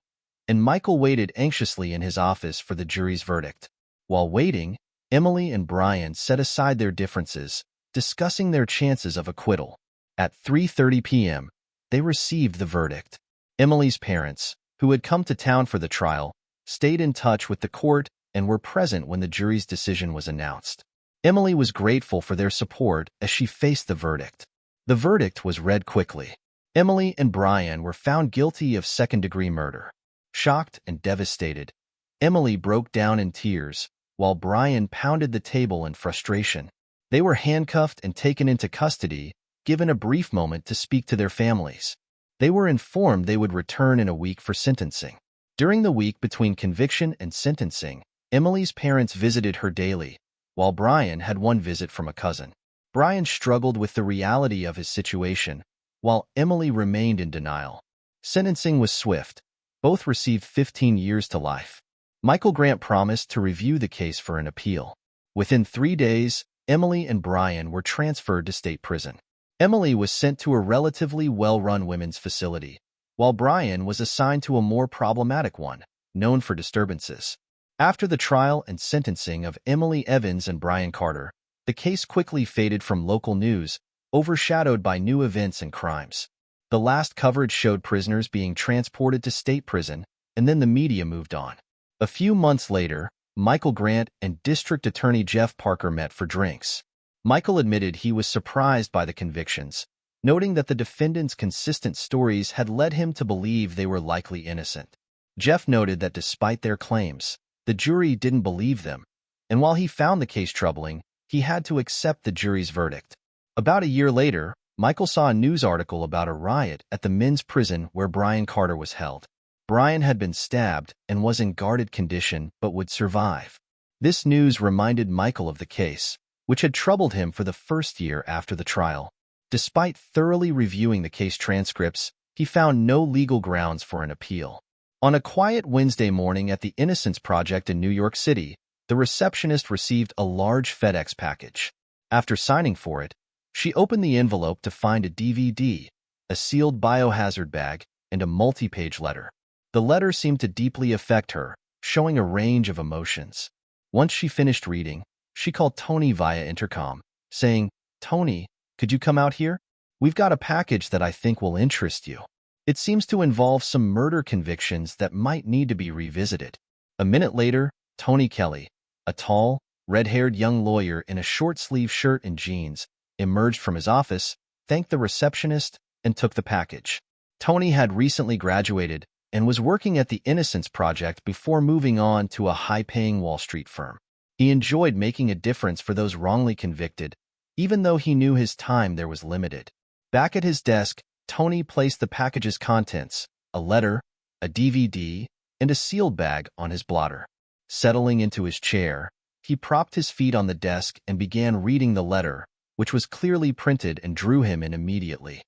S1: and Michael waited anxiously in his office for the jury's verdict. While waiting, Emily and Brian set aside their differences, discussing their chances of acquittal. At 3:30 p.m., they received the verdict. Emily's parents, who had come to town for the trial, stayed in touch with the court and were present when the jury's decision was announced. Emily was grateful for their support as she faced the verdict. The verdict was read quickly. Emily and Brian were found guilty of second-degree murder. Shocked and devastated, Emily broke down in tears, while Brian pounded the table in frustration. They were handcuffed and taken into custody, given a brief moment to speak to their families. They were informed they would return in a week for sentencing. During the week between conviction and sentencing, Emily's parents visited her daily, while Brian had one visit from a cousin. Brian struggled with the reality of his situation, while Emily remained in denial. Sentencing was swift. Both received 15 years to life. Michael Grant promised to review the case for an appeal. Within 3 days, Emily and Brian were transferred to state prison. Emily was sent to a relatively well-run women's facility, while Brian was assigned to a more problematic one, known for disturbances. After the trial and sentencing of Emily Evans and Brian Carter, the case quickly faded from local news, overshadowed by new events and crimes. The last coverage showed prisoners being transported to state prison, and then the media moved on. A few months later, Michael Grant and District Attorney Jeff Parker met for drinks. Michael admitted he was surprised by the convictions, noting that the defendants' consistent stories had led him to believe they were likely innocent. Jeff noted that despite their claims, the jury didn't believe them, and while he found the case troubling, he had to accept the jury's verdict. About a year later, Michael saw a news article about a riot at the men's prison where Brian Carter was held. Brian had been stabbed and was in guarded condition but would survive. This news reminded Michael of the case, which had troubled him for the first year after the trial. Despite thoroughly reviewing the case transcripts, he found no legal grounds for an appeal. On a quiet Wednesday morning at the Innocence Project in New York City, the receptionist received a large FedEx package. After signing for it, she opened the envelope to find a DVD, a sealed biohazard bag, and a multi-page letter. The letter seemed to deeply affect her, showing a range of emotions. Once she finished reading, she called Tony via intercom, saying, "Tony, could you come out here? We've got a package that I think will interest you. It seems to involve some murder convictions that might need to be revisited." A minute later, Tony Kelly, a tall, red-haired young lawyer in a short-sleeved shirt and jeans, emerged from his office, thanked the receptionist, and took the package. Tony had recently graduated and was working at the Innocence Project before moving on to a high-paying Wall Street firm. He enjoyed making a difference for those wrongly convicted, even though he knew his time there was limited. Back at his desk, Tony placed the package's contents, a letter, a DVD, and a sealed bag on his blotter. Settling into his chair, he propped his feet on the desk and began reading the letter, which was clearly printed and drew him in immediately.